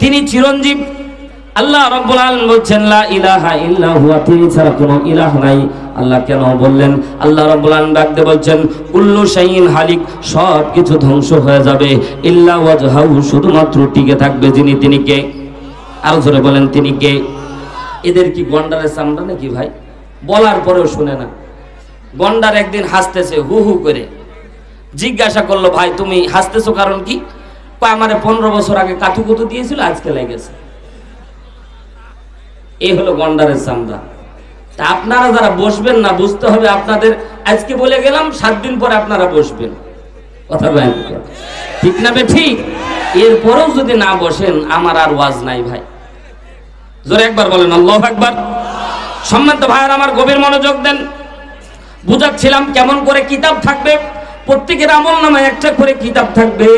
তিনি চিরঞ্জীব। আল্লাহ রাব্বুল আলামিন বলছেন লা ইলাহা ইল্লা হুয়া, তিনি ছাড়া কোনো ইলাহ নাই। আল্লাহ কেন বললেন? আল্লাহ রাব্বুল আলামিন ডাকতে বলছেন কুল্লু শাইইন হালিক, সব কিছু ধ্বংস হয়ে যাবে, ইল্লা ওয়াজহাহু, শুধুমাত্র টিকে থাকবে যিনি, তিনি কে? আরো জোরে বলেন তিনি কে? এদের কি গন্ডারের চামড়া নাকি ভাই? বলার পরেও শুনে না। গন্ডার একদিন হাসতেছে হু হু করে, জিজ্ঞাসা করলো ভাই তুমি হাসতেছো কারণ কি? আমারে 15 বছর আগে কাতুকুতু দিয়েছিল, আজকে লেগেছে। এই হলো গন্ডারের চামড়া। তা আপনারা যারা বসবেন না, বুঝতে হবে আপনাদের, আজকে বলে গেলাম 7 দিন পরে আপনারা বসবেন। কথা বলেন ঠিক না বে ঠিক? এরপরেও যদি না বসেন আমার আর ওয়াজ নাই ভাই। জোরে একবার বলেন আল্লাহু আকবার। সম্মানিত ভাইরা আমার, গভীর মনোযোগ দেন। বুঝাচ্ছিলাম কেমন করে কিতাব থাকবে। প্রত্যেকের আমলনামায় একটা করে কিতাব থাকবে।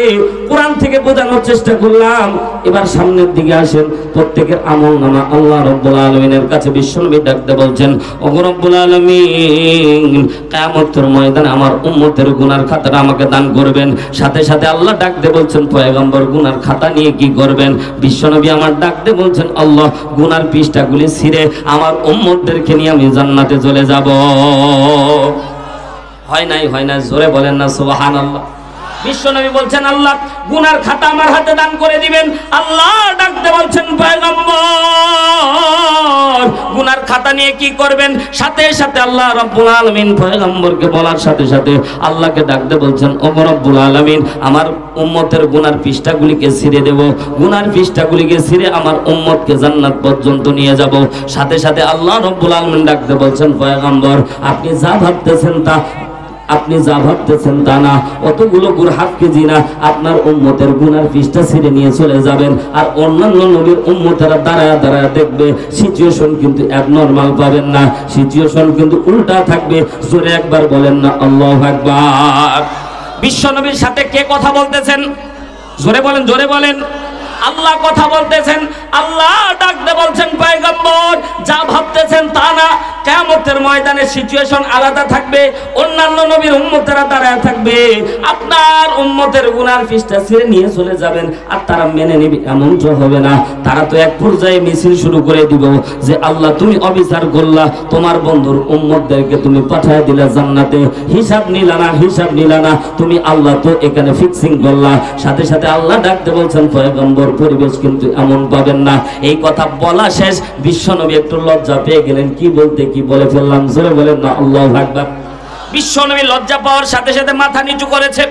কোরআন থেকে বোঝানোর চেষ্টা করলাম। এবার সামনের দিকে আসেন। প্রত্যেকের আমলনামা আল্লাহ রাব্বুল আলামিনের কাছে বিশ্বনবী ডাকতে বলছেন, ওগো রব্বুল আলামিন, কিয়ামতের ময়দানে আমার উম্মতের গুনার খাতাটা আমাকে দান করবেন। সাথে সাথে আল্লাহ ডাকতে বলছেন, পয়গম্বর গুনার খাতা নিয়ে কি করবেন? বিশ্বনবী আমার ডাকতে বলছেন, আল্লাহ গুনার পৃষ্ঠাগুলি ছিঁড়ে আমার উম্মতদেরকে নিয়ে আমি জান্নাতে চলে যাব। হয় নাই, হয় না, জোরে বলেন না সুবহানাল্লাহ। বিশ্বনবী বলছেন আল্লাহ গুনার খাতা আমার হাতে দান করে দিবেন। আল্লাহ ডাকতে বলছেন পয়গম্বর গুনার খাতা নিয়ে কি করবেন? সাথে সাথে আল্লাহ রাব্বুল আলামিন পয়গম্বরকে বলার সাথে সাথে আল্লাহকে ডাকতে বলছেন, ও রব্বুল আলামিন, আমার উম্মতের গুনার পৃষ্ঠাগুলিকে ছিঁড়ে দেব, গুনার পৃষ্ঠাগুলিকে ছিঁড়ে আমার উম্মতকে জান্নাত পর্যন্ত নিয়ে যাব। সাথে সাথে আল্লাহ রাব্বুল আলামিন ডাকতে বলছেন, পয়গম্বর আপনি যা ভাবতেছেন তা না, অতগুলো হাফ কেজি না, আপনার উম্মতের গুনার পৃষ্ঠা ছিঁড়ে নিয়ে চলে যাবেন। আর অন্যান্য নবীর উম্মতেরা দাঁড়ায় দাঁড়ায় দেখবে। সিচুয়েশন কিন্তু অ্যাবনর্মাল পাবেন না, সিচুয়েশন কিন্তু উল্টা থাকবে। জোরে একবার বলেন না আল্লাহু আকবার। বিশ্বনবীর সাথে কে কথা বলতেছেন? জোরে বলেন, জোরে বলেন। আল্লাহ কথা বলতেছেন। আল্লাহ ডাকতে বলছেন, পয়গম্বর যা ভাবতেছেন তা না, কিয়ামতের ময়দানে সিচুয়েশন আলাদা থাকবে। অন্যান্য নবীর উম্মতেরা দাঁড়ায় থাকবে, আপনার উম্মতের গুনার পৃষ্ঠা ছিঁড়ে নিয়ে চলে যাবেন। আর তারা মেনে নেবে এমন তো হবে না। তারা তো এক পর্যায়ে মিছিল শুরু করে দিব যে আল্লাহ তুমি অবিচার করলা, তোমার বন্ধুর উম্মতদেরকে তুমি পাঠায় দিলা জান্নাতে, হিসাব নিলা না তুমি, আল্লাহ তো এখানে ফিক্সিং করলা। সাথে সাথে আল্লাহ ডাকতে বলছেন, পয়গম্বর পরিবেশ কিন্তু এমন পাবেন না। এই কথা বলা শেষ, বিশ্বনবী একটু লজ্জা পেয়ে গেলেন। কি বলে ফেললাম? জোরে বলেন না আল্লাহু আকবার। বিশ্বনবী লজ্জা পাওয়ার সাথে সাথে মাথা নিচু করেছে।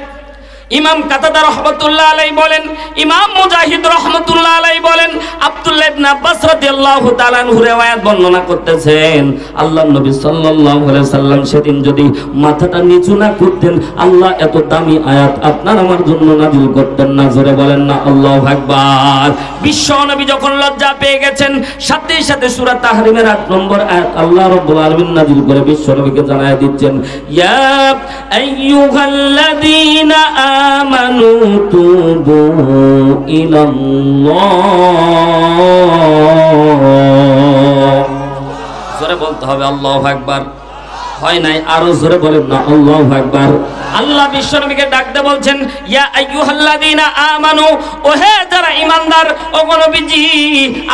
ইমাম কাতাদা রাহমাতুল্লাহ আলাইহি বলেন, ইমাম মুজাহিদ রাহমাতুল্লাহ আলাইহি বলেন, আব্দুল্লাহ ইবনে আব্বাস রাদিয়াল্লাহু তাআলা আনহু riwayat বর্ণনা করতেছেন, আল্লাহর নবী সাল্লাল্লাহু আলাইহি সাল্লাম সেদিন যদি মাথাটা নিচু না করতেন, আল্লাহ এত দামি আয়াত আপনার আমার জন্য নাযিল করতেন না। জোরে বলেন না আল্লাহু আকবার। বিশ্ব নবী যখন লজ্জা পেয়ে গেছেন, সাথে সাথে সূরা তাহরিমের 8 নম্বর আয়াত আল্লাহ রাব্বুল আলামিন নাযিল করে বিশ্ব নবীকে জানায় দিচ্ছেন, ইয়া আইয়ুহাল্লাযীনা আমানু তুবু ইলাল্লাহ। জোরে বলতে হবে আল্লাহু আকবার। হয় নাই, আরো জোরে বলেন না আল্লাহু আকবার। আল্লাহ বিশ্বনবীকে ডাকতে বলছেন, ইয়া আইয়ুহাল্লাযীনা আমানু, ওহে যারা ঈমানদার, ওগো নবীজি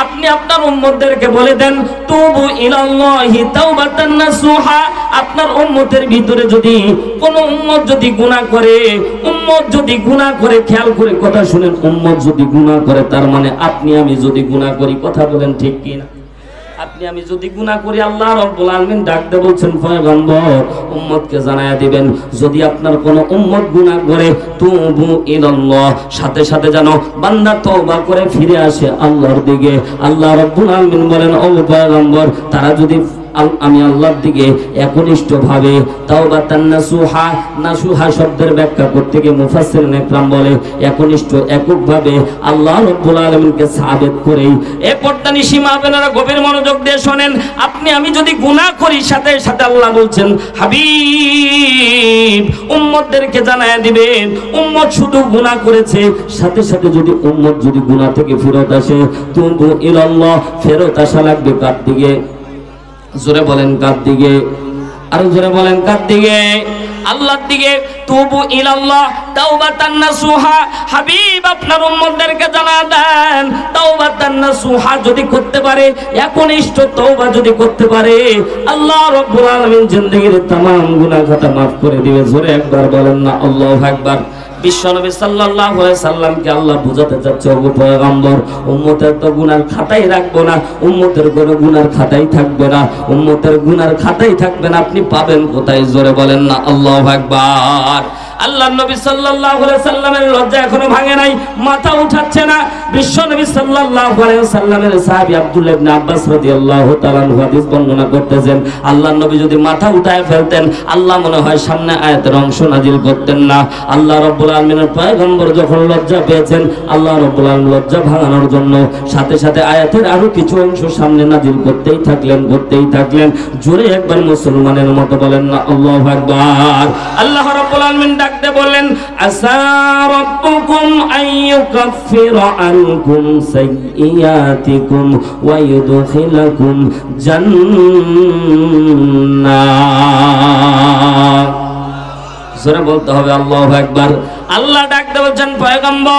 আপনি আপনার উম্মতদেরকে বলে দেন, তুবু ইলাল্লাহি তাওবাতান নাসুহা। আপনার উম্মতের ভিতরে যদি কোন উম্মত যদি গুনাহ করে, খেয়াল করে কথা শুনেন, উম্মত যদি গুনাহ করে তার মানে আপনি আমি যদি গুনাহ করি, কথা বলেন ঠিক কি না? আপনি আমি যদি গুনাহ করি, আল্লাহ রাব্বুল আলামিন ডাকতে বলছেন, পয়গম্বর উম্মতকে জানায়া দিবেন, যদি আপনার কোন উম্মত গুনাহ করে, তুবু ইলাল্লাহ, সাথে সাথে যেন বান্দা তওবা করে ফিরে আসে আল্লাহর দিকে। আল্লাহ রাব্বুল আলামিন বলেন, ও পয়গম্বর তারা যদি আমি আল্লাহর দিকে একনিষ্ঠভাবে তাওবাতান নাসুহা, নাসুহা শব্দের ব্যাখ্যা করতে গিয়ে মুফাসসিরিন ইকরাম বলে একনিষ্ঠ, এককভাবে আল্লাহ রাব্বুল আলামিনকে সাবেত করে। এই পর্দানি সীমা বেনারা গভীর মনোযোগ দিয়ে শুনেন, আপনি আমি যদি গুনাহ করি, সাথে সাথে আল্লাহ বলছেন, হাবিব উম্মতদেরকে জানায়া দিবেন, উম্মত শুধু গুনাহ করেছে, সাথে সাথে যদি উম্মত যদি গুনাহ থেকে ফেরত আসে, তুবু ইলাল্লাহ, ফেরত আসা লাগবে কার দিকে? জোরে বলেন কার দিকে? আরো জোরে বলেন কার দিকে? আল্লাহর দিকে। তুবু ইলাল্লাহ তাওবাতান নাসুহা। হাবিব আপনার উম্মতদেরকে জানা দেন, তাওবা নাসুহা যদি করতে পারে, একনিষ্ঠ তওবা যদি করতে পারে, আল্লাহ রাব্বুল আলামিন জিন্দেগীর तमाम গুনাহ খাতা maaf করে দিবে। জোরে একবার বলেন না আল্লাহু আকবার। বিশ্বনবী সাল্লাল্লাহু আলাইহি সাল্লামকে আল্লাহ বুঝাতে চাচ্ছে, ওগো পয়গম্বর, উম্মতের তো গুনার খাতাই রাখবো না, উম্মতের কোনো গুনার খাতাই থাকবে না, উম্মতের গুনার খাতাই থাকবে না, আপনি পাবেন কোথায়? জোরে বলেন না আল্লাহু আকবার। আল্লাহ নবী সাল্লাল্লাহু আলাইহি সাল্লামের লজ্জা এখনো ভাঙে নাই, মাথা উঠাচ্ছে না। বিশ্ব নবী সাল্লাল্লাহু আলাইহি সাল্লামের সাহাবী আব্দুল্লাহ ইবনে আব্বাস রাদিয়াল্লাহু তাআলা হাদিস বর্ণনা করতেছেন, আল্লাহ নবী যদি মাথা উঠায় ফেলতেন, আল্লাহ মনে হয় সামনে আয়াতের অংশ নাজিল করতেন না। আল্লাহ রাব্বুল আলামিনের পয়গম্বর যখন লজ্জা পেয়েছেন, আল্লাহ রাব্বুল আলামিন লজ্জা ভাঙানোর জন্য সাথে সাথে আয়াতের আরো কিছু অংশ সামনে নাজিল করতেই থাকলেন। জোরে একবার মুসলমানের মতো বলেন না আল্লাহু আকবার। আল্লাহ রাব্বুল আলামিন ডাকতে বলেন, আসা রাব্বুকুম আইয়ুকাফিরা আনকুম সাইয়্যাতিকুম ওয়া ইউদখিলাকুম জান্নাত। জোরে বলতে হবে আল্লাহু আকবার। আল্লাহ ডাকতে বলছেন, পয়গম্বর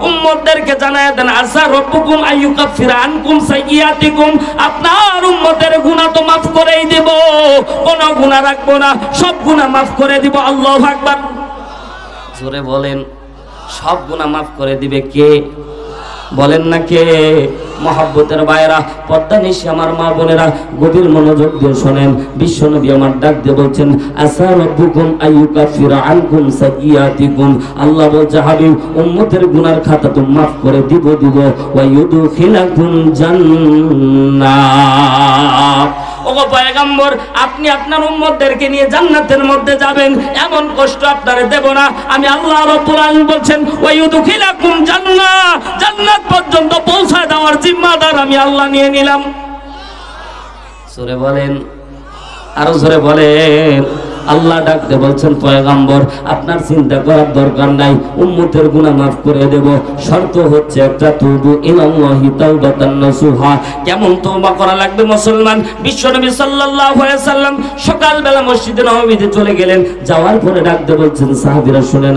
উম্মতদেরকে জানায় দেন, আসা রাব্বুকুম আইয়ুকাফিরা আনকুম সাইয়্যাতিকুম, আপনার উম্মতের গুনাহ তো maaf করেই দেব, কোন গুনাহ রাখবো না, সব গুনাহ maaf করে দিব। আল্লাহু আকবার। জোরে বলেন, সব গুনাহ maaf করে দিবে কে? বলেন না কে? মহব্বতের ভাইরা, পর্দা নিশি আমার মা বোনেরা, গভীর মনোযোগ দিয়ে শোনেন। বিশ্বনবী আমার ডাক দিয়ে বলছেন, আসা রাব্বুকুম আইয়ুকাফিরা আনকুম সাইয়্যাতিকুম, আল্লাহ বলছে, হাবিব উম্মতের গুনার খাতা তো maaf করে দিব ওয়া ইউদখিলাকুম জান্নাত। ওগো পয়গম্বর, আপনি আপনার উম্মতদেরকে নিয়ে জান্নাতের মধ্যে যাবেন, এমন কষ্ট আপনারে দেব না। আমি আল্লাহ রাব্বুল আলামিন বলছেন, ওয়া ইউদখিলাকুম জান্নাত, জান্নাত পর্যন্ত পৌঁছায় দেওয়ার জিম্মাদার আমি আল্লাহ নিয়ে নিলাম। জোরে বলেন, আরো জোরে বলেন। আল্লাহ ডাকতে বলছেন, পয়গম্বর আপনার চিন্তা করার দরকার নাই, উম্মতের গুনাহ maaf করে দেব, শর্ত হচ্ছে একটা, তুবু ইলাল্লাহি তাওবাতান নাসুহা। কেমন তওবা করা লাগবে মুসলমান? বিশ্বনবী সাল্লাল্লাহু আলাইহি সাল্লাম সকালবেলা মসজিদে নববীতে চলে গেলেন, যাওয়ার পরে ডাকতে বলছেন, সাহাবীরা শুনে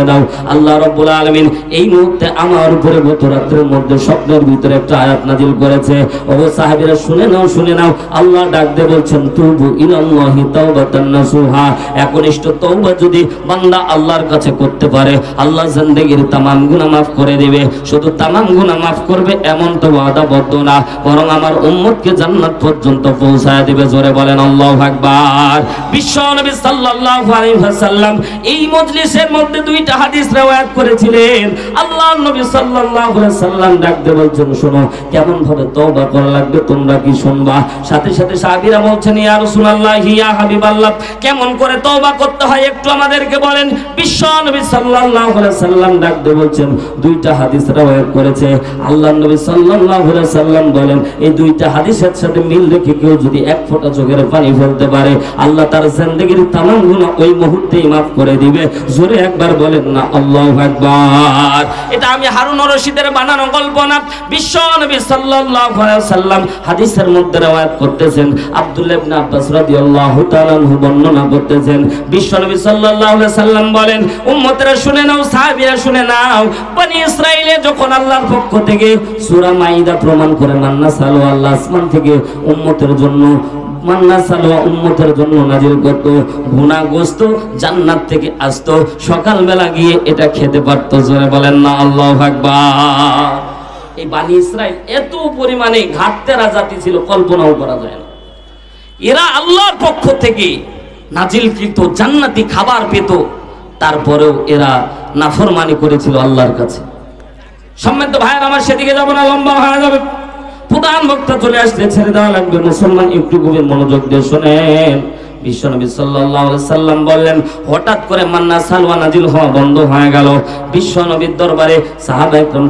নাও, আল্লাহ রাব্বুল আলামিন এই মুহূর্তে আমার উপরে গত রাতের মধ্যে স্বপ্নের ভিতরে একটা আয়াত নাযিল করেছে। ও সাহাবীরা শুনে নাও, আল্লাহ ডাকতে বলছেন, তুবু ইলাল্লাহি তাওবাতান নাসুহা। একনিষ্ঠ তওবা যদি বান্দা আল্লাহর কাছে করতে পারে, আল্লাহ জিন্দেগীর तमाम গুনাহ maaf করে দিবে। শুধু तमाम গুনাহ maaf করবে এমন তো ওয়াদাবদ্ধ না, বরং আমার উম্মতকে জান্নাত পর্যন্ত পৌঁছায় দিবে। জোরে বলেন আল্লাহু আকবার। বিশ্বনবী সাল্লাল্লাহু আলাইহি ওয়াসাল্লাম এই মজলিসের মধ্যে দুইটা হাদিস riwayat করেছিলেন। আল্লাহর নবী সাল্লাল্লাহু আলাইহি ওয়াসাল্লাম ডাকতে বলছেন, শোনো কেমন ভাবে তওবা করা লাগবে, তোমরা কি শুনবা? সাথে সাথে সাহাবীরা বলছেন, ইয়া রাসূলুল্লাহ, ইয়া হাবিবাল্লাহ, কেমন করে তওবা করতে হয় একটু আমাদেরকে বলেন। বিশ্বনবী সাল্লাল্লাহু আলাইহি সাল্লাম ডাকতে বলছেন, দুইটা হাদিস riwayat করেছে। আল্লাহর নবী সাল্লাল্লাহু আলাইহি সাল্লাম বলেন, এই দুইটা হাদিসের সাথে মিল রেখে কেউ যদি এক ফোঁটা চোখের পানি ফেলতে পারে, আল্লাহ তার জিন্দেগীর तमाम গুনাহ ওই মুহূর্তেই maaf করে দিবে। জোরে একবার বলেন না আল্লাহু আকবার। এটা আমি হারুন রশিদের বানানো গল্প না, বিশ্বনবী সাল্লাল্লাহু আলাইহি সাল্লাম হাদিসের মধ্যে riwayat করতেছেন। আব্দুল্লাহ ইবনে আব্বাস রাদিয়াল্লাহু তাআলা আনহু বর্ণনা করতেছেন, বিশ্বনবী সাল্লাল্লাহু আলাইহি সাল্লাম বলেন, উম্মতেরা শুনে নাও, সাহাবীরা শুনে নাও, বনি ইসরাইলে যখন আল্লাহর পক্ষ থেকে সূরা মাইদা প্রমাণ করে মান্না সালো, আল্লাহ আসমান থেকে উম্মতের জন্য মান্না সালোয়া উম্মতের জন্য নাজিল করত, গুনাহগ্রস্ত জান্নাত থেকে আসতো, সকালবেলা গিয়ে এটা খেতে পারতো। জোরে বলেন না আল্লাহু আকবার। এই বনি ইসরাইল এত পরিমাণে ঘাটতেরা জাতি ছিল, কল্পনাও করা যায় না। এরা আল্লাহর পক্ষ থেকে নাজিলকৃত জান্নাতি খাবার পেত, তারপরেও এরা নাফরমানি করেছিল আল্লাহর কাছে। সম্মানিত ভাইয়েরা আমার, সেদিকে যাব না, লম্বা হয়ে যাবে। প্রধান বক্তা চলে আসলে ছেড়ে দেওয়া লাগবে। মুসলমান একটু গভীর মনোযোগ দিয়ে শোনেন। বিশ্বনবী সাল্লাল্লাহু আলাইহি সাল্লাম বললেন, হঠাৎ করে মান্না সালওয়া নাজিল হওয়া বন্ধ হয়ে গেল। বিশ্বনবীর দরবারে সাহাবায়ে কেরাম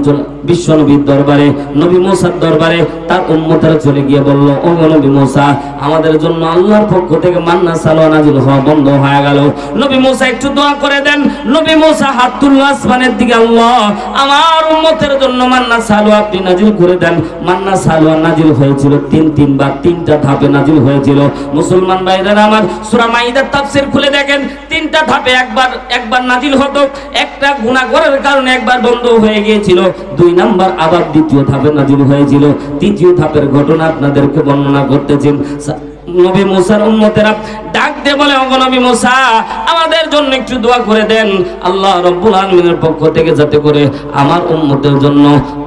বিশ্বনবীর দরবারে, নবী মুসার দরবারে তার উম্মতেরা চলে গিয়ে বলল, ও নবী মুসা, আমাদের জন্য আল্লাহর পক্ষ থেকে মান্না সালওয়া নাজিল হওয়া বন্ধ হয়ে গেল, নবী মুসা একটু দোয়া করে দেন। নবী মুসা হাত তুলল আসমানের দিকে, আল্লাহ আমার উম্মতের জন্য মান্না সালওয়া আপনি নাজিল করে দেন। মান্না সালওয়া নাজিল হয়েছিল তিনবার, তিনটা ধাপে নাজিল হয়েছিল। মুসলমান ভাইরা আমার, আমার, সূরা মাইদার তাফসীর খুলে দেখেন, 3টা ধাপে একবার নাজিল হতো। একটা গুনাহ করার কারণে একবার বন্ধ হয়ে গিয়েছিল, 2 নাম্বার আবার দ্বিতীয় ধাপে নাজিল হয়েছিল। তৃতীয় ধাপের ঘটনা আপনাদেরকে বর্ণনা করতেছি। নবী মুসার উম্মতেরা ডাক দিয়ে বলে, ওগো নবী মুসা, আমাদের জন্য একটু দোয়া করে দেন আল্লাহ রাব্বুল আলামিনের পক্ষ থেকে, যাতে করে আমার উম্মতের জন্য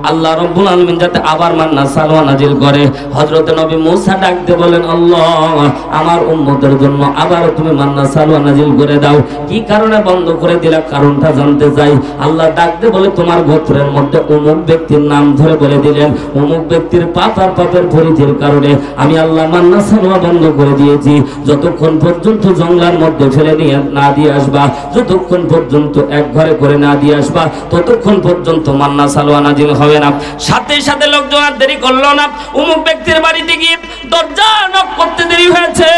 আল্লাহ রাব্বুল আলামিন যাতে আবার মান্না সালওয়া নাজিল করে। হযরত নবী মুসা ডাক দিয়ে বলেন, আল্লাহ আমার উম্মতের জন্য আবার তুমি মান্না সালওয়া নাজিল করে দাও। কি কারণে বন্ধ করে দিলা, কারণটা জানতে চাই। আল্লাহ ডাক দিয়ে বলে, তোমার গোত্রের মধ্যে অমুক ব্যক্তির নাম ধরে বলে দিলেন, অমুক ব্যক্তির পাপের পরিধির কারণে আমি আল্লাহ মান্না সালওয়া বন্ধ করে দিয়েছি। যতক্ষণ পর্যন্ত জঙ্গলের মধ্যে ফেলে নিয়ে না দিয়ে আসবা, যতক্ষণ পর্যন্ত এক ঘরে করে না দিয়ে আসবা, ততক্ষণ পর্যন্ত মান্না সালওয়া নাজিল হবে না। সাথে সাথে লোকজন আর দেরি করলো না, অমুক ব্যক্তির বাড়িতে গিয়ে দরজা নক করতে দেরি হয়েছে,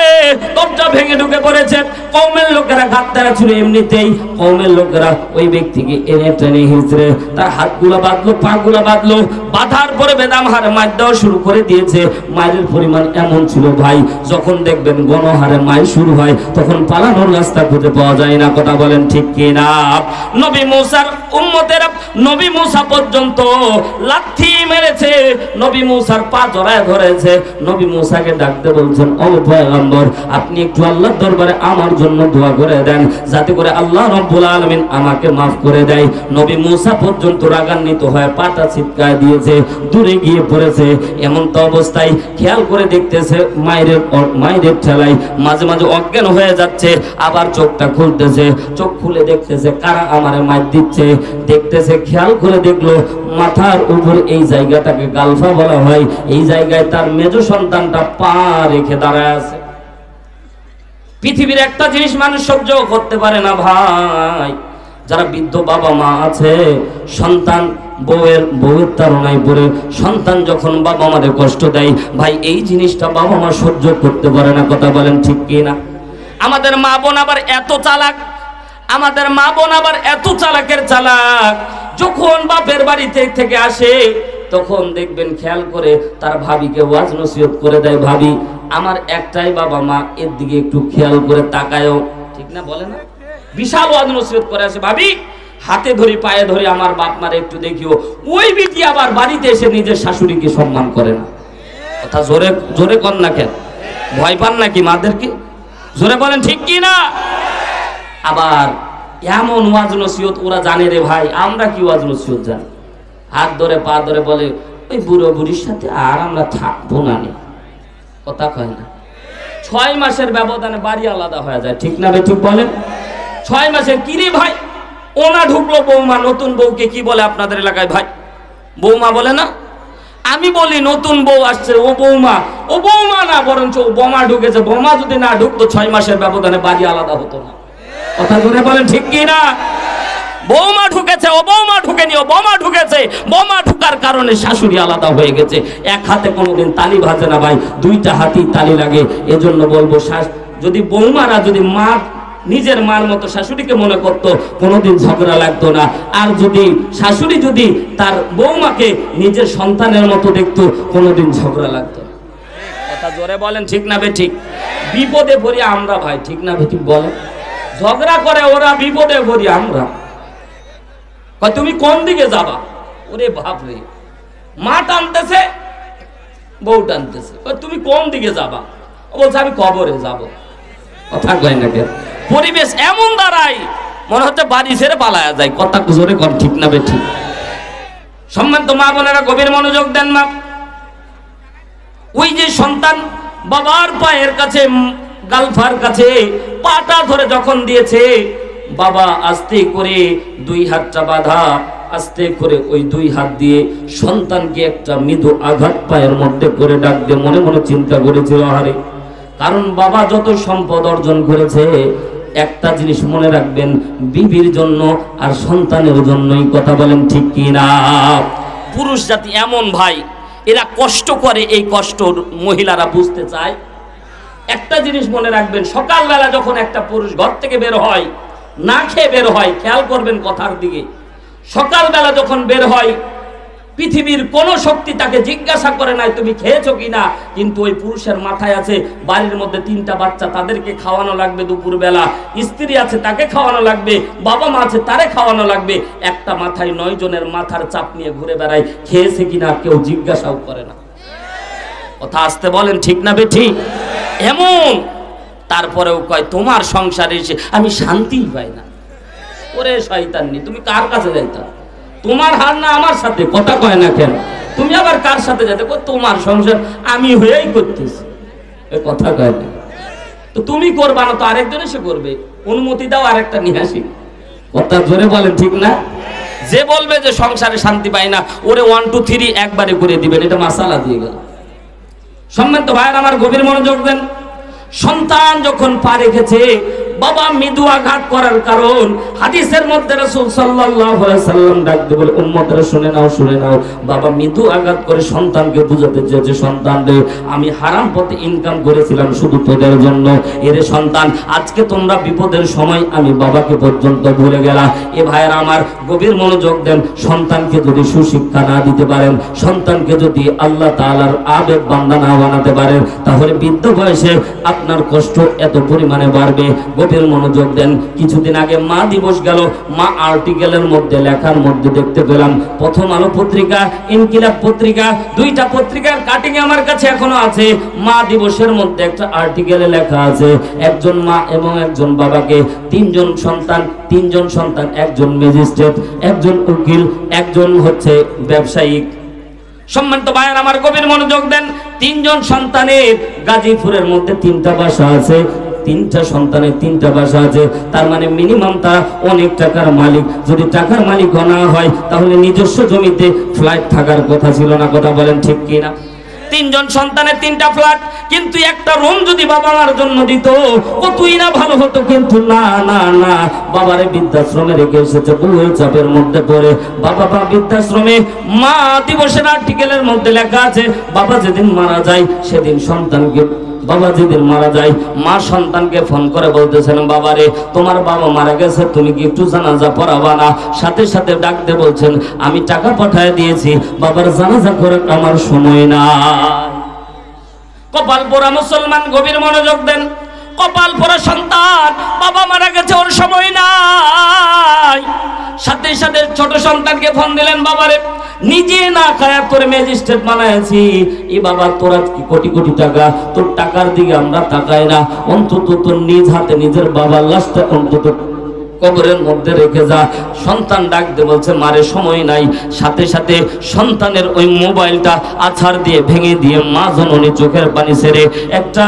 দরজা ভেঙে ঢুকে পড়েছে। কওমের লোকেরা গাদ্দারা ছিল, এমনিতেই কওমের লোকেরা ওই ব্যক্তিকে এনে টেনে হিঁচড়ে তার হাতগুলো বাঁধলো, পাগুলো বাঁধলো, বাঁধার পরে বেদম হারে মার দেওয়া শুরু করে দিয়েছে। মায়ের পরিমাণ এমন ছিল ভাই, যখন দেখবেন গণহারে মায়ের শুরু হয়, তখন পালানোর রাস্তা খুঁজে পাওয়া যায় না। কথা বলেন ঠিক কিনা? নবী মুসার উম্মতেরা নবী মুসা পর্যন্ত লাথি মেরেছে, নবী মুসার পা জড়ায় ধরেছে। নবী মুসাকে ডাকতে বলছেন, ও পয়গম্বর, আপনি একটু আল্লাহর দরবারে আমার জন্য দোয়া করে দেন, যাতে করে আল্লাহ রাব্বুল আলামিন আমাকে মাফ করে দেয়। নবী মুসা পর্যন্ত রাগান্বিত হয়ে পাটা ছিটকায় দিয়েছে, দূরে গিয়ে পড়েছে। এমন তো অবস্থায় খেয়াল করে দেখতেছে মায়ের ঠেলায় মাঝে মাঝে অজ্ঞান হয়ে যাচ্ছে, আবার চোখটা খুলতেছে, চোখ খুলে দেখতেছে কারা আমারে মার দিচ্ছে। দেখতেছে, খেয়াল করে দেখলো মাথার উপর এই জায়গাটাকে গালফা বলা হয়, এই জায়গায় তার মেজ সন্তানটা পা রেখে দাঁড়ায় আছে। পৃথিবীর একটা জিনিস মানুষ সহ্য করতে পারে না ভাই, যারা বৃদ্ধ বাবা মা আছে, সন্তান বউয়ের তাড়নায় পড়ে সন্তান যখন বাবা মারে কষ্ট দেয়, ভাই এই জিনিসটা বাবা মা সহ্য করতে পারে না। কথা বলেন ঠিক কিনা? আমাদের মা বোন আবার এত চালাক, আমাদের মা বোন আবার এত চালাকের চালাক, যখন বাপের বাড়ি থেকে আসে তখন দেখবেন খেয়াল করে তার ভাবিকে ওয়াজ নসিহত করে দেয়, ভাবি আমার একটাই বাবা মা, এর দিকে একটু খেয়াল করে তাকায়ও। ঠিক না বলে না? বিশাল ওয়াজ নসিহত করে আসে, ভাবি হাতে ধরি পায়ে ধরে আমার বাপ মারে একটু দেখিও। ওই বিটি আবার বাড়িতে এসে নিজের শাশুড়িকে সম্মান করে না। কথা জোরে জোরে কর না কেন? ভয় পান নাকি মাদেরকে? জোরে বলেন ঠিক কি না? আবার এমন ওয়াজ নসিহত ওরা জানে রে ভাই, আমরা কি ওয়াজ নসিহত জানি? হাত ধরে পা ধরে বলে, ওই বুড়ো বুড়ির সাথে আর আমরা থাকবো না। কথা কয় না? 6 মাসের ব্যবধানে বাড়ি আলাদা হয়ে যায়। ঠিক না ঠিক বলেন? 6 মাসের কিরে ভাই, ওনা ঢুকলো বৌমা, নতুন বউকে কি বলে আপনাদের এলাকায় ভাই? বৌমা বলে না? আমি বলি নতুন বউ আসছে, ও বৌমা। ও বৌমা না, বরঞ্চ ও বোমা ঢুকেছে। বোমা যদি না ঢুকতো 6 মাসের ব্যবধানে বাড়ি আলাদা হতো না। কথা ধরে বলেন ঠিক কি না? বৌমা ঢুকেছে, ও বৌমা ঢুকেনি, ও বোমা ঢুকেছে। বোমা ঢুকার কারণে শাশুড়ি আলাদা হয়ে গেছে। এক হাতে কোনোদিন তালি ভাজে না ভাই, 2টা হাতেই তালি লাগে। এজন্য বলবো, যদি বৌমারা যদি মা নিজের মার মতো শাশুড়িকে মনে করতো, কোনোদিন ঝগড়া লাগতো না। আর যদি শাশুড়ি যদি তার বৌমাকে নিজের সন্তানের মতো দেখতো, কোনোদিন ঝগড়া লাগতো না। কথা জোরে বলেন ঠিক না বেঠিক? বিপদে পড়ি আমরা ভাই, ঠিক না বেঠিক বলেন? ঝগড়া করে ওরা, বিপদে পড়ি আমরা। তুমি কোন দিকে যাবা? ওরে বাপ রে, মা টানতেছে, বউ টানতেছে, তুমি কোন দিকে যাবা? ও বলছে আমি কবরে যাব। কথা কয় না কেন? পরিবেশ এমন দাঁড়ায় মনে হচ্ছে বাড়ি ছেড়ে পালায়া যায়। কথা জোরে কর ঠিক না বেঠিক? সম্মানিত মা বোনেরা গভীর মনোযোগ দেন। মা ওই যে সন্তান বাবার পায়ের কাছে, গালফার কাছে পাটা ধরে যখন দিয়েছে, বাবা আস্তে করে 2 হাতটা বাঁধা, আস্তে করে ওই 2 হাত দিয়ে সন্তানকে একটা মৃদু আঘাত পায়ের মধ্যে করে ডাক দিয়ে মনে মনে চিন্তা করেছিল, আরে কারণ বাবা যত সম্পদ অর্জন করেছে, একটা জিনিস মনে রাখবেন, বিবির জন্য আর সন্তানের জন্যই। কথা বলেন ঠিক কি না? পুরুষ জাতি এমন ভাই, এরা কষ্ট করে, এই কষ্ট মহিলারা বুঝতে চায়। একটা জিনিস মনে রাখবেন, সকালবেলা যখন একটা পুরুষ ঘর থেকে বের হয়, না খেয়ে বের হয়, খেয়াল করবেন কথার দিকে, সকালবেলা যখন বের হয় পৃথিবীর কোন শক্তি তাকে জিজ্ঞাসা করে নাই তুমি খেয়েছো কিনা, কিন্তু ওই পুরুষের মাথায় আছে বাড়ির মধ্যে 3টা বাচ্চা, তাদেরকে খাওয়ানো লাগবে দুপুরবেলা, স্ত্রী আছে তাকে খাওয়ানো লাগবে, বাবা মা আছে তারে খাওয়ানো লাগবে, একটা মাথায় 9 জনের মাথার চাপ নিয়ে ঘুরে বেড়ায়, খেয়েছে কিনা কেউ জিজ্ঞাসাও করে না। কথা আসতে বলেন ঠিক না বেঠিক? এমন তারপরেও কয় তোমার সংসারে এসে আমি শান্তিই পাই না। ওরে শয়তানি, তুমি কার কাছে যাইতা? তোমার হার না আমার সাথে, কথা কয় না কেন? তুমি আবার কার সাথে যেতে? তোমার সংসার আমি হয়েই করতেছি, এ কথা কয় না। তো তুমি করবা না তো আরেকজন এসে করবে, অনুমতি দাও আরেকটা নিয়ে আসি। কথা জোরে বলেন ঠিক না? যে বলবে যে সংসারে শান্তি পায় না, ওরে 1 2 3 একবারে করে দিবেন, এটা মাসালা দিয়ে গেল। সম্মানিত ভাইয়ের আমার, গভীর মনোযোগ দেন। সন্তান যখন পা রেখেছে, বাবা মৃদু আঘাত করার কারণ হাদিসের মধ্যে রাসূল সাল্লাল্লাহু আলাইহি সাল্লাম ডাক দিয়ে বলে, উম্মতরা শুনে নাও শুনে নাও, বাবা মৃদু আঘাত করে সন্তানকে বুঝাতে চেয়েছে, সন্তান রে আমি হারাম পথে ইনকাম করেছিলাম শুধু তোদের জন্য, এরে সন্তান আজকে তোমরা বিপদের সময় আমি বাবাকে পর্যন্ত ভুলে গেলাম। এ ভাইয়েরা আমার, গভীর মনোযোগ দেন। সন্তানকে যদি সুশিক্ষা না দিতে পারেন, সন্তানকে যদি আল্লাহ তাআলার আবেগ বান্দা না বানাতে পারেন, তাহলে বৃদ্ধ বয়সে আপনার কষ্ট এত পরিমাণে বাড়বে। গভীর মনোযোগ দেন। কিছুদিন আগে মা দিবস গেল, মা আর্টিকেলের মধ্যে লেখার মধ্যে দেখতে পেলাম, প্রথম আলো পত্রিকা, ইনকিলাব পত্রিকা, 2টা পত্রিকার কাটিং আমার কাছে এখনো আছে। মা দিবসের মধ্যে একটা আর্টিকেলে লেখা আছে, একজন মা এবং একজন বাবাকে 3 জন সন্তান, একজন ম্যাজিস্ট্রেট, একজন উকিল, একজন হচ্ছে ব্যবসায়িক। সম্মানিত ভাইয়ের আমার, গভীর মনোযোগ দেন। 3 জন সন্তানের গাজীপুরের মধ্যে 3টা বাসা আছে, 3টা সন্তানের 3টা বাসা আছে, তার মানে মিনিমাম তারা অনেক টাকার মালিক। যদি টাকার মালিক না হয় তাহলে নিজস্ব জমিতে ফ্ল্যাট থাকার কথা ছিল না, কথা বলেন ঠিক কিনা? 3 জন সন্তানের 3টা ফ্ল্যাট, কিন্তু একটা রুম যদি বাবা মার জন্য দিত কতই না ভালো হতো, কিন্তু না না না, বাবারে বৃদ্ধাশ্রমে রেখে এসেছে, বউয়ের চাপের মধ্যে পড়ে বাবা বৃদ্ধাশ্রমে। মা দিবসের আর্টিকেলের মধ্যে লেখা আছে, বাবা যেদিন মারা যায় সেদিন সন্তানকে, বাবা যেদিন মারা যায় মা সন্তানকে ফোন করে বলতেছেন, বাবারে তোমার বাবা মারা গেছে, তুমি কি একটু জানাজা পড়াবা না? সাথে সাথে ডাকতে বলছেন, আমি টাকা পাঠিয়ে দিয়েছি, বাবার জানাজা করে আমার সময় না। কপাল পোড়া মুসলমান, গভীর মনোযোগ দেন। কপাল পোড়া সন্তান, বাবা মারা গেছে, ওর সময় নাই। সাথে সাথে ছোট সন্তানকে ফোন দিলেন, বাবারে নিজে না খায়া তোরে ম্যাজিস্ট্রেট বানাইছি, এই বাবা তোরা কি কোটি কোটি টাকা, তোর টাকার দিকে আমরা তাকাই না, অন্তত তোর নিজ হাতে নিজের বাবার লাশটা অন্তত কবরের মধ্যে রেখে যা। সন্তান ডাক দিয়ে বলছে, মারে সময় নাই। সাথে সাথে সন্তানের ওই মোবাইলটা আছাড় দিয়ে ভেঙে দিয়ে মা জননী চোখের পানি ছেড়ে একটা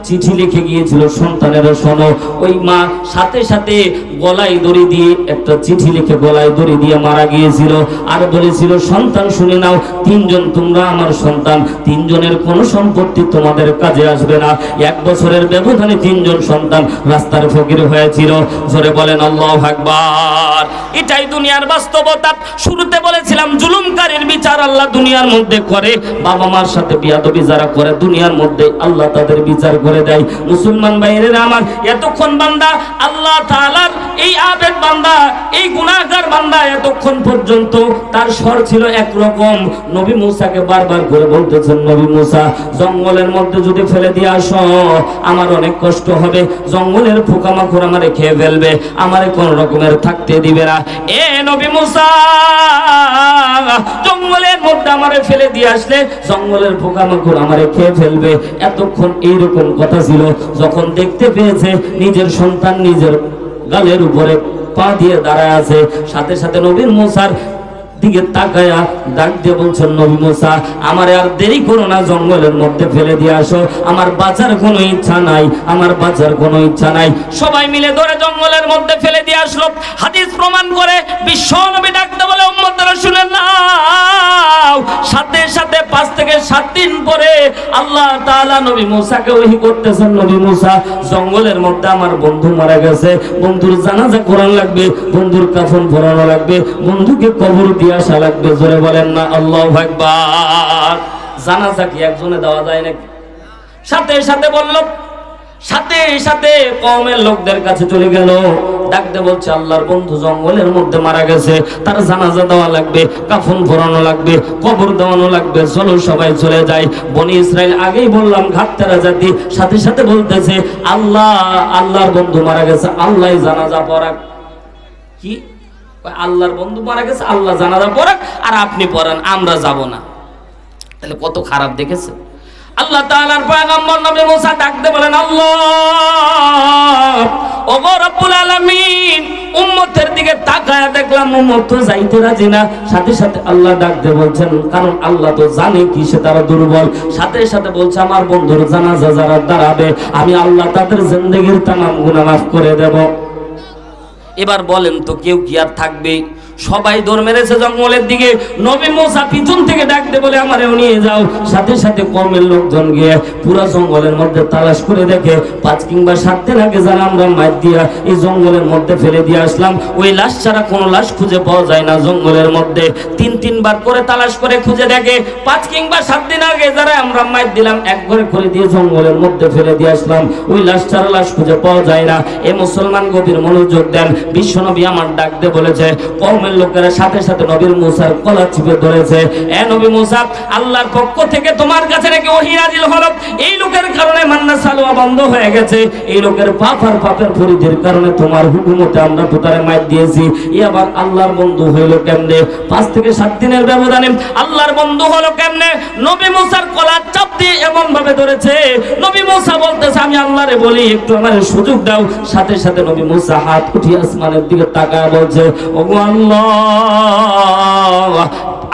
চিঠি লিখে গিয়েছিল, সন্তানেরা শোনো। ওই মা সাথে সাথে গলায় দড়ি দিয়ে একটা চিঠি লিখে গলায় দড়ি দিয়ে মারা গিয়েছিল, আর বলেছিল, সন্তান শুনে নাও, 3 জন তোমরা আমার সন্তান, 3 জনের কোনো সম্পত্তি তোমাদের কাজে আসবে না। 1 বছরের ব্যবধানে 3 জন সন্তান রাস্তার ফকির হয়েছিল। জোরে বলেন আল্লাহু আকবার। এটাই দুনিয়ার বাস্তবতা। শুরুতে বলেছিলাম, জুলুমকারীর বিচার আল্লাহ দুনিয়ার মধ্যে করে, বাবা মার সাথে বিয়াদবি যারা করে দুনিয়ার মধ্যে আল্লাহ তাদের বিচার করে দেয়। মুসলমান ভাইয়েরা আমার, এতক্ষণ বান্দা আল্লাহ তাআলার এই আবেদ বান্দা, এই গুনাহগার বান্দা, এতক্ষণ পর্যন্ত তার স্বর ছিল একরকম। নবী মুসাকে বারবার করে বলতেছেন, নবী মুসা জঙ্গলের মধ্যে যদি ফেলে দিয়ে আসো আমার অনেক কষ্ট হবে, জঙ্গলের পোকামাকড় আমারে খেয়ে ফেলবে, আমারে কোন রকমের থাকতে দিবে না। এ নবী মুসা, জঙ্গলের মধ্যে আমারে ফেলে দিয়ে আসলে জঙ্গলের পোকামাকড় আমারে খেয়ে ফেলবে। এতক্ষণ এইরকম কথা ছিল। যখন দেখতে পেয়েছে নিজের সন্তান নিজের গালের উপরে পা দিয়ে দাঁড়ায় আছে, সাথে সাথে নবী মুসার দিকে তাকায়া ডাক দিয়ে বলছেন, নবী মুসা আমারে আর দেরি করো না, জঙ্গলের মধ্যে ফেলে দিয়ে আসো, আমার বাঁচার কোনো ইচ্ছা নাই, আমার বাঁচার কোনো ইচ্ছা নাই। সবাই মিলে ধরে জঙ্গলের মধ্যে ফেলে দিয়ে আসলো। হাদিস প্রমাণ করে বিশ্ব নবী ডাকতে বলে, উম্মতরা শুনেন নাও। সাথে সাথে 5 থেকে 7 দিন পরে আল্লাহ তাআলা নবী মুসাকে ওহী করতেছেন, নবী মুসা জঙ্গলের মধ্যে আমার বন্ধু মারা গেছে, বন্ধুর জানাজা করানো লাগবে, বন্ধুর কাফন পরানো লাগবে, বন্ধুকে কবর দিয়ে আসা লাগবে। জোরে বলেন না আল্লাহু আকবার। জানাজা কি একজনে দেওয়া যায় নাকি? সাথে সাথে বলল, সাথে সাথে কওমের লোকদের কাছে চলে গেল, ডাকতে বলছে আল্লাহর বন্ধু জঙ্গলের মধ্যে মারা গেছে, তার জানাজা দেওয়া লাগবে, কাফন পরানো লাগবে, কবর দেওয়ানো লাগবে, চলো সবাই চলে যায়। বনি ইসরাইল আগেই বললাম ঘাটতেরা জাতি, সাথে সাথে বলতেছে আল্লাহর বন্ধু মারা গেছে, আল্লাহ জানাজা পড়াক। কি আল্লাহর বন্ধু মারা গেছে, আল্লাহ জানাজা পড়াক আর আপনি পড়ান, আমরা যাব না। তাহলে কত খারাপ দেখেছে। আল্লাহ তাআলার পয়গম্বর নবী মুসা ডাকতে বলেন, আল্লাহ ওগো রব্বুল আলামিন, উম্মতের দিকে তাকায়া দেখলাম উম্মত তো যাইতে রাজি না। সাথে সাথে আল্লাহ ডাকতে বলছেন, কারণ আল্লাহ তো জানে কিসে তারা দুর্বল। সাথে সাথে বলছে আমার বন্ধুর জানাজা যারা দাঁড়াবে আমি আল্লাহ তাদের জিন্দেগির তামাম গুনাহ মাফ করে দেব। এবার বলেন তো কেউ কি আর থাকবে? সবাই দৌড় মেরেছে জঙ্গলের দিকে। নবী মুসা পিছন থেকে ডাকতে বলে আমারেও নিয়ে যাও। সাথে সাথে কওমের লোকজন গিয়ে পুরো জঙ্গলের মধ্যে তালাশ করে দেখে 5 কিংবা 7 দিন আগে যারা আমরা মাইর দিয়া এই জঙ্গলের মধ্যে ফেলে দিয়ে আসলাম, ওই লাশ ছাড়া কোনো লাশ খুঁজে পাওয়া যায় না জঙ্গলের মধ্যে। 3 বার করে তালাশ করে খুঁজে দেখে 5 কিংবা 7 দিন আগে যারা আমরা মাইর দিলাম এক ঘরে করে দিয়ে জঙ্গলের মধ্যে ফেলে দিয়ে আসলাম, ওই লাশ ছাড়া লাশ খুঁজে পাওয়া যায় না। এ মুসলমান গভীর মনোযোগ দেন। বিশ্বনবী আমার ডাকতে বলেছে, লোকেরা সাথে সাথে নবী মুসার কলার চিপে ধরেছে। এ নবী মুসা, আল্লাহর পক্ষ থেকে তোমার কাছে নাকি ওহী নাযিল হলো, এই লোকের কারণে মান্না সালোয়া বন্ধ হয়ে গেছে, এই লোকের পাপ আর পাপের পরিধির কারণে তোমার হুকুমতে আমরা তোতারে মার দিয়েছি। ই আবার আল্লাহর বন্ধু হইলো কেমনে? 5 থেকে 7 দিনের ব্যবধানে আল্লাহর বন্ধু হলো কেমনে? নবী মুসার কলার চাপ দিয়ে এমন ভাবে ধরেছে, নবী মুসা বলতেছে আমি আল্লাহরে বলি একটু আমারে সুযোগ দাও। সাথে সাথে নবী মুসা হাত উঠিয়ে আসমানের দিকে তাকায় বলছে, ওগো আল্লাহ,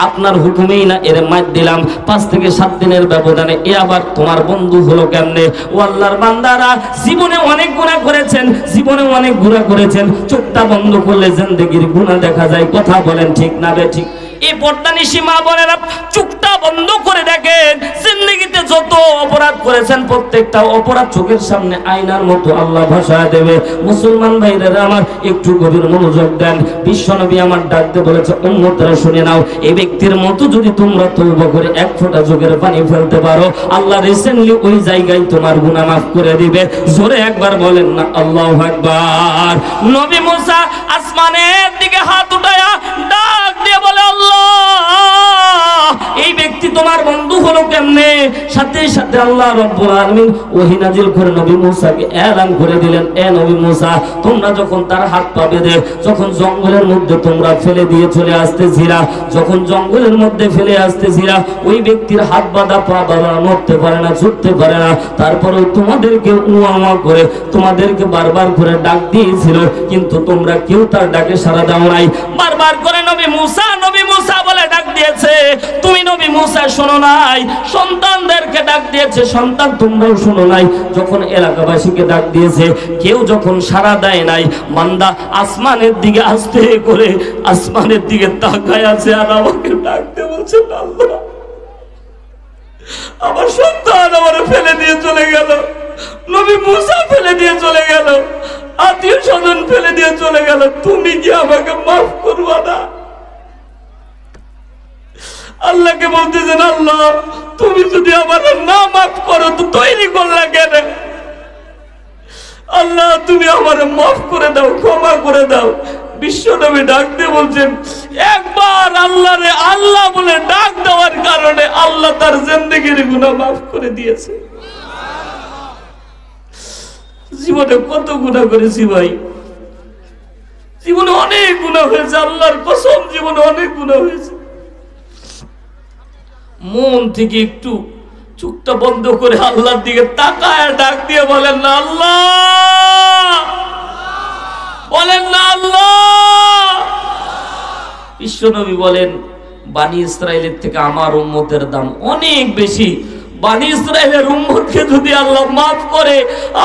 আপনার হুকুমেই না এর মার দিলাম 5 থেকে 7 দিনের ব্যবধানে, এ আবার তোমার বন্ধু হলো কেমনে? ও আল্লাহর বান্দারা, জীবনে অনেক গুনাহ করেছেন, জীবনে অনেক গুনাহ করেছেন, চোখটা বন্ধ করলে জিন্দেগির গুনাহ দেখা যায়। কথা বলেন ঠিক না বে ঠিক? এই পর্দানিশী মা বোনেরা চোখটা বন্ধ করে দেখেন, জিন্দেগিতে যত অপরাধ করেছেন প্রত্যেকটা অপরাধ চোখের সামনে আয়নার মতো আল্লাহ ভাষায় দেবে। মুসলমান ভাইরা আমার একটু গভীর মনোযোগ দেন। বিশ্বনবী আমার ডাকতে বলেছে, উম্মতরা শুনে নাও, এই ব্যক্তির মতো যদি তোমরা তওবা করে 1 ফোঁটা চোখের পানি ফেলতে পারো, আল্লাহ রিসেন্টলি ওই জায়গায় তোমার গুনাহ মাফ করে দিবে। জোরে একবার বলেন না আল্লাহু আকবার। নবী মুসা আসমানের দিকে হাত উঠায়া ডাক দিয়ে বলে, আল্লাহ এই ব্যক্তি তোমার বন্ধু হলো কেমনে? সাথে সাথে আল্লাহ রাব্বুল আলামিন ওহী নাজিল করে নবী মুসাকে এলান করে দিলেন, এ নবী মুসা, তোমরা যখন তার হাত পা বেঁধে যখন জঙ্গলের মধ্যে তোমরা ফেলে দিয়ে চলে আসতেছিলা, যখন জঙ্গলের মধ্যে ফেলে আসতেছিলা, ওই ব্যক্তির হাত বাঁধা পা বাঁধা নড়তে পারে না, ছুটতে পারে না, তারপরেও তোমাদেরকে উয়া করে তোমাদেরকে বারবার করে ডাক দিয়েছিল, কিন্তু তোমরা কেউ তার ডাকে সাড়া দাও নাই। বারবার করে নবী মুসা বলে ডাক দিয়েছে, তুমি নবী মুসা শোনো নাই। সন্তানদেরকে ডাক দিয়েছে, সন্তান তোমরাও শোনো নাই। যখন এলাকাবাসীকে ডাক দিয়েছে, কেউ যখন সাড়া দেয় নাই, বান্দা আসমানের দিকে আস্তে করে আসমানের দিকে তাকায় আছে আর আমাকে ডাকতে বলছে, আল্লাহ আমার সন্তান আমার ফেলে দিয়ে চলে গেল, নবী মুসা ফেলে দিয়ে চলে গেল, আত্মীয় স্বজন ফেলে দিয়ে চলে গেল, তুমি কি আমাকে মাফ করবা না? আল্লাহকে বলতেছেন, আল্লাহ তুমি যদি আমার না মাফ করো তো তৈরি করলা কেন? আল্লাহ তুমি আমার মাফ করে দাও, ক্ষমা করে দাও। বিশ্বনবী ডাক দিয়ে বলছেন, একবার আল্লাহরে আল্লাহ বলে ডাক দেওয়ার কারণে আল্লাহ তার জিন্দেগির গুনাহ মাফ করে দিয়েছে। জীবনে কত গুনাহ করেছি ভাই, জীবনে অনেক গুনাহ হয়েছে, আল্লাহর কসম জীবনে অনেক গুনাহ হয়েছে। মন থেকে একটু চোখটা বন্ধ করে আল্লাহর দিকে তাকায় ডাক দিয়ে বলেন না আল্লাহ, বলেন না আল্লাহ। বিশ্বনবী বলেন, বানি ইসরাইলের থেকে আমার উম্মতের দাম অনেক বেশি। বানি ইসরাইলের উম্মতকে যদি আল্লাহ মাফ করে,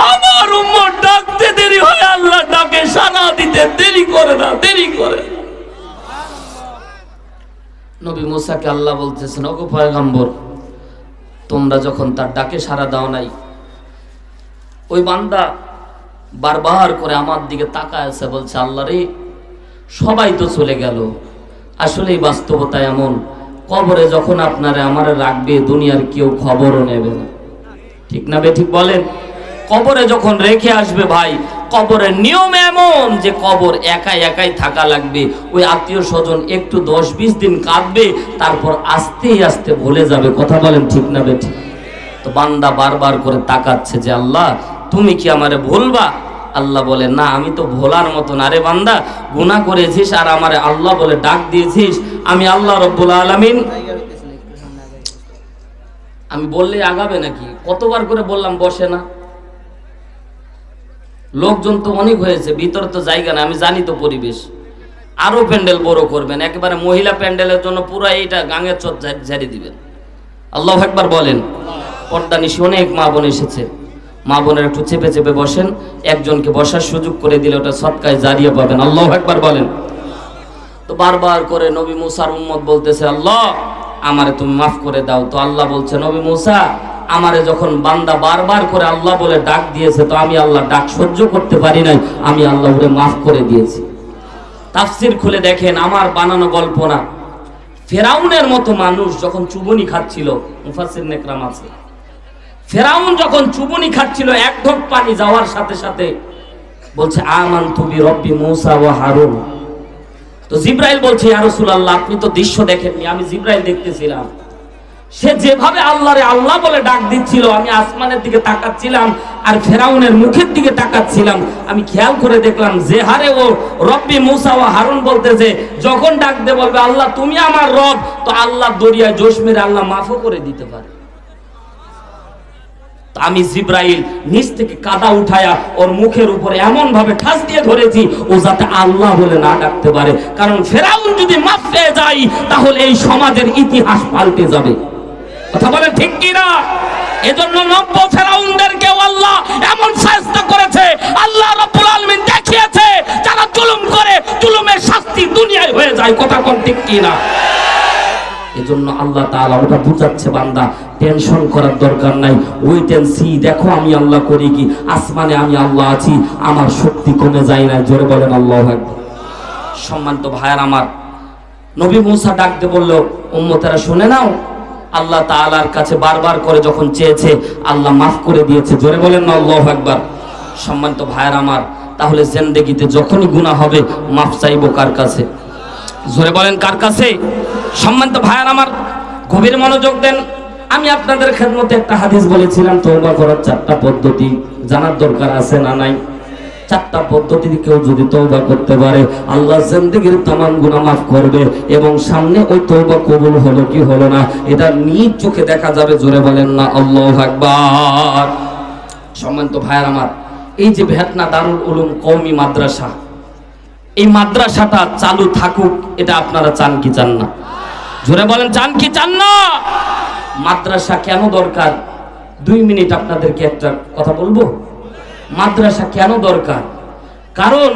আমার উম্মত ডাকতে দেরি হয়, আল্লাহ ডাকে সাড়া দিতে দেরি করে না, দেরি করে। নবী মুসাকে আল্লাহ বলতেছেন, ওগো পয়গম্বর, তোমরা যখন তার ডাকে সাড়া দাও নাই, ওই বান্দা বারবার করে আমার দিকে তাকায় আছে, বলছে আল্লাহ রে, সবাই তো চলে গেল। আসলেই বাস্তবতা এমন, কবরে যখন আপনারা আমারে রাখবে দুনিয়ার কেউ খবরও নেবে না। ঠিক না বে ঠিক বলেন? কবরে যখন রেখে আসবে ভাই, কবরের নিয়ম এমন যে কবর একাই একাই থাকা লাগবে। ওই আত্মীয় স্বজন একটু 10-20 দিন কাঁদবে, তারপর আস্তে আস্তে ভুলে যাবে। কথা বলেন ঠিক না বেঠিক? তো বান্দা বারবার করে তাকাচ্ছে যে আল্লাহ তুমি কি আমারে ভুলবা? আল্লাহ বলে না, আমি তো ভোলার মতো না রে বান্দা, গুনাহ করেছিস আর আমারে আল্লাহ বলে ডাক দিয়েছিস। আমি আল্লাহ রব্বুল আলামিন। আমি বললে আগাবে নাকি? কতবার করে বললাম বসে না। লোকজন তো অনেক হয়েছে, ভিতরে তো জায়গা না, আমি জানি তো পরিবেশ। আরো প্যান্ডেল বড় করবেন, একেবারে মহিলা প্যান্ডেলের জন্য পুরো এইটা গাঙের চট ঝাড়ি দিবেন। আল্লাহু আকবার বলেন। পর্দা নিশি অনেক মা বোন এসেছে, মা বোনের একটু চেপে চেপে বসেন, একজনকে বসার সুযোগ করে দিলে ওটা সদকায় জারিয়া পাবেন। আল্লাহু আকবার বলেন। তো বারবার করে নবী মুসার উম্মত বলতেছে আল্লাহ আমারে তুমি মাফ করে দাও। তো আল্লাহ বলছে নবী মুসা, আমারে যখন বান্দা বারবার করে আল্লাহ বলে ডাক দিয়েছে, তো আমি আল্লাহ ডাক সহ্য করতে পারি নাই, আমি আল্লাহ ওরে মাফ করে দিয়েছি। তাফসীর খুলে দেখেন, আমার বানানো গল্প না। ফেরাউনের মতো মানুষ যখন চুবনি খাচ্ছিল, মুফাসসির নেকরাম আছে, ফেরাউন যখন চুবনি খাচ্ছিল, এক ঢোক পানি যাওয়ার সাথে সাথে বলছে আমানতু বিরব্বি মুসা ওয়া হারুন। তো জিব্রাইল বলছে ইয়া রাসূলুল্লাহ, আপনি তো দৃশ্য দেখেননি, আমি জিব্রাইল দেখতেছিলাম। সে যেভাবে আল্লাহরে আল্লাহ বলে ডাক দিচ্ছিল, আমি আসমানের দিকে তাকাচ্ছিলাম আর ফেরাউনের মুখের দিকে তাকাচ্ছিলাম। আমি খেয়াল করে দেখলাম যে হারে ও রব্বি মুসা ওয়া হারুন বলতেছে, যখন ডাক দে বলবে আল্লাহ তুমি আমার রব, তো আল্লাহ দরিয়ায় জোশ মেরে আল্লাহ মাফও করে দিতে পারে। আমি জিব্রাইল নিচ থেকে কাদা উঠায়া ওর মুখের উপরে এমন ভাবে ঠাস দিয়ে ধরেছি ও যাতে আল্লাহ বলে না ডাকতে পারে। কারণ ফেরাউন যদি মাফ পেয়ে যায় তাহলে এই সমাজের ইতিহাস পাল্টে যাবে। কথা বলেন ঠিক কি না? এজন্য 90 ফেরাউনদেরকে আল্লাহ এমন শাস্তি করেছে, আল্লাহ রাব্বুল আলামিন দেখিয়েছে যারা জুলুম করে জুলুমের শাস্তি দুনিয়ায় হয়ে যায়। কথা কোন ঠিক কি না? এজন্য আল্লাহ তাআলা ওটা বুঝাচ্ছে বান্দা টেনশন করার দরকার নাই, ওয়েট এন্ড সি, দেখো আমি আল্লাহ করি কি। আসমানে আমি আল্লাহ আছি, আমার শক্তি কমে যায় না। জোরে বলেন আল্লাহু আকবার। সম্মানিত ভাইয়ার আমার, নবী মুসা ডাকতে বলল উম্মতেরা শুনে নাও, আল্লাহ তাআলার কাছে বারবার করে যখন চেয়েছে আল্লাহ মাফ করে দিয়েছে। জোরে বলেন না আল্লাহু আকবার। সম্মানিত ভাইয়ার আমার, তাহলে জিন্দেগিতে যখনই গুনাহ হবে মাফ চাইবো কার কাছে? জোরে বলেন কার কাছে? সম্মানিত ভাইয়ার আমার, গভীর মনোযোগ দেন। আমি আপনাদের খেদমতে একটা হাদিস বলেছিলাম, তওবা করার 4টা পদ্ধতি জানার দরকার আছে না নাই? 4টা পদ্ধতিতে কেউ যদি তওবা করতে পারে আল্লাহ জিন্দেগির तमाम গুনাহ মাফ করবে এবং সামনে ওই তওবা কবুল হলো কি হলো না এটা নিজ চোখে দেখা যাবে। জোরে বলেন না আল্লাহু আকবার। সম্মানিত ভাইয়ার আমার, এই যে ভেতনা দারুল উলুম কওমি মাদ্রাসা, এই মাদ্রাসাটা চালু থাকুক, এটা আপনারা চান কি চান না? জোরে বলেন চান কি চান না? মাদ্রাসা কেন দরকার? 2 মিনিট আপনাদেরকে একটা কথা বলবো। মাদ্রাসা কেন দরকার? কারণ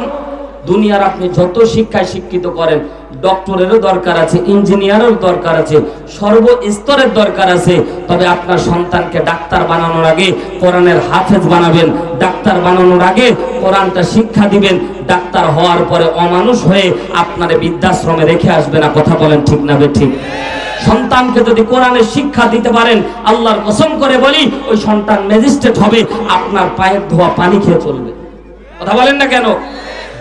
দুনিয়ার আপনি যত শিক্ষায় শিক্ষিত করেন, ডক্টরেরও দরকার আছে, ইঞ্জিনিয়ারেরও দরকার আছে, সর্বস্তরের দরকার আছে। তবে আপনার সন্তানকে ডাক্তার বানানোর আগে কোরআনের হাফেজ বানাবেন, ডাক্তার বানানোর আগে কোরআনটা শিক্ষা দিবেন। ডাক্তার হওয়ার পরে অমানুষ হয়ে আপনারে বৃদ্ধাশ্রমে রেখে আসবে না। কথা বলেন ঠিক না বেঠিক? সন্তানকে যদি কোরআনের শিক্ষা দিতে পারেন, আল্লাহর কসম করে বলি ওই সন্তান ম্যাজিস্ট্রেট হবে, আপনার পায়ের ধোয়া পানি খেয়ে চলবে। কথা বলেন না কেন?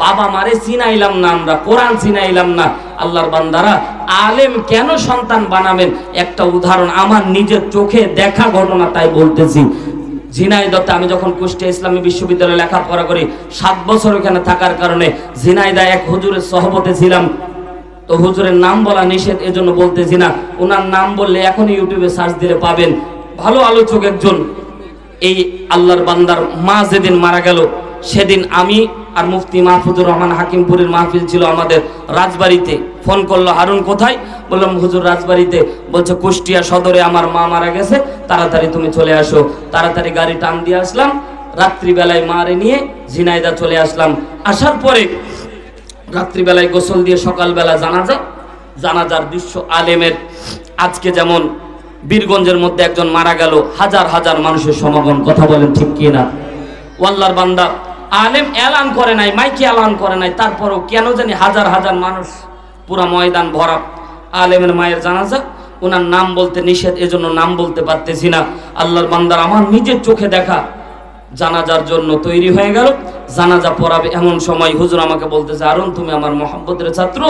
বাবা মারে চিনাইলাম না, আমরা কোরআন চিনাইলাম না। আল্লাহর বান্দারা, আলেম কেন সন্তান বানাবেন? একটা উদাহরণ আমার নিজের চোখে দেখা ঘটনা, তাই বলতেছি। ঝিনাইদহতে আমি যখন কুষ্টিয়া ইসলামী বিশ্ববিদ্যালয়ে লেখাপড়া করি, 7 বছর ওখানে থাকার কারণে ঝিনাইদহ এক হুজুরের সহবতে ছিলাম। তো হুজুরের নাম বলা নিষেধ, এজন্য বলতেছি না। ওনার নাম বললে এখনই ইউটিউবে সার্চ দিলে পাবেন। ভালো আলোচক একজন। এই আল্লাহর বান্দার মা যেদিন মারা গেল, সেদিন আমি আর মুফতি মাহফুজুর রহমান হাকিমপুরের মাহফিল ছিল আমাদের রাজবাড়িতে। ফোন করলো, হারুন কোথায়? বললাম হুজুর রাজবাড়িতে। বলছে কুষ্টিয়া সদরে আমার মা মারা গেছে, তাড়াতাড়ি তুমি চলে আসো। তাড়াতাড়ি গাড়ি টান দিয়ে আসলাম, রাত্রিবেলায় মারে নিয়ে ঝিনাইদহ চলে আসলাম। আসার পরে রাত্রিবেলায় গোসল দিয়ে সকালবেলা জানাজার দৃশ্য আলেমের। আজকে যেমন বীরগঞ্জের মধ্যে একজন মারা গেল, হাজার হাজার মানুষের সমাগম। কথা বলেন ঠিক কি না? আল্লাহর বান্দা আলেম এলান করে নাই, মাইকে এলান করে নাই, তারপরও কেন জানি হাজার হাজার মানুষ, পুরা ময়দান ভরা। আলেমের মায়ের জানাজা, ওনার নাম বলতে নিষেধ, এজন্য নাম বলতে পারতেছি না। আল্লাহর বান্দার আমার নিজের চোখে দেখা জানাজার জন্য তৈরি হয়ে গেল। জানাজা পড়াবে এমন সময় হুজুর আমাকে বলতেছে, আরুন তুমি আমার মহব্বতের ছাত্র,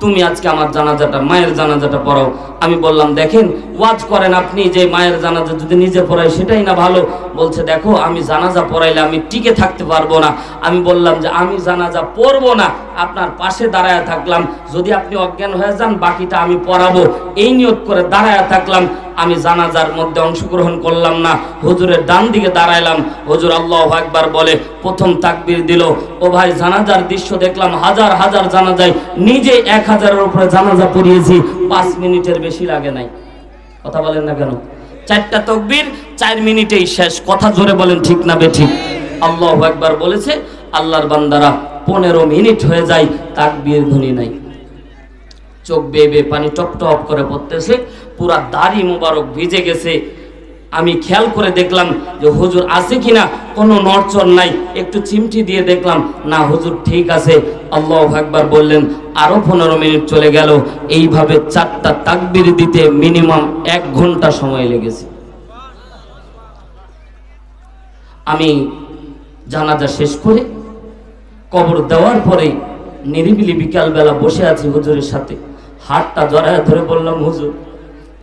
তুমি আজকে আমার জানাজাটা, মায়ের জানাজাটা পড়াও। আমি বললাম, দেখেন ওয়াজ করেন আপনি, যে মায়ের জানাজা যদি নিজে পড়াই সেটাই না ভালো। বলছে, দেখো আমি জানাজা পড়াইলে আমি টিকে থাকতে পারবো না। আমি বললাম যে আমি জানাজা পড়বো না, আপনার পাশে দাঁড়ায় থাকলাম, যদি আপনি অজ্ঞান হয়ে যান বাকিটা আমি পড়াবো, এই নিয়ত করে দাঁড়ায় থাকলাম। আমি জানাজার মধ্যে অংশগ্রহণ করলাম না, হুজুরের ডান দিকে দাঁড়াইলাম। হুজুর আল্লাহু আকবার বলে প্রথম তাকবীর দিল। ও ভাই, জানাজার দৃশ্য দেখলাম, হাজার হাজার জানাজায়, নিজে 1000-এর উপরে জানাজা পড়িয়েছি, 5 মিনিটের বেশি লাগে নাই। কথা বলেন না কেন? 4টা তাকবীর 4 মিনিটেই শেষ। কথা জোরে বলেন ঠিক না বেঠিক? আল্লাহু আকবার বলেছে, আল্লাহর বান্দারা 15 মিনিট হয়ে যায়, তাকবীর ধ্বনি নাই। চোখ বেয়ে বেয়ে পানি টপ টপ করে পড়তেছে, পুরা দাড়ি মোবারক ভিজে গেছে। আমি খেয়াল করে দেখলাম যে হুজুর আছে কিনা, কোনো নড়চড় নাই। একটু চিমটি দিয়ে দেখলাম, না হুজুর ঠিক আছে। আল্লাহু আকবার বললেন, আরো 15 মিনিট চলে গেল। এইভাবে 4টা তাকবীর দিতে মিনিমাম 1 ঘন্টা সময় লেগেছে। আমি জানাজা শেষ করে কবর দেওয়ার পরে নিরিবিলি বিকালবেলা বসে আছি হুজুরের সাথে, হাতটা জড়ায় ধরে বললাম, হুজুর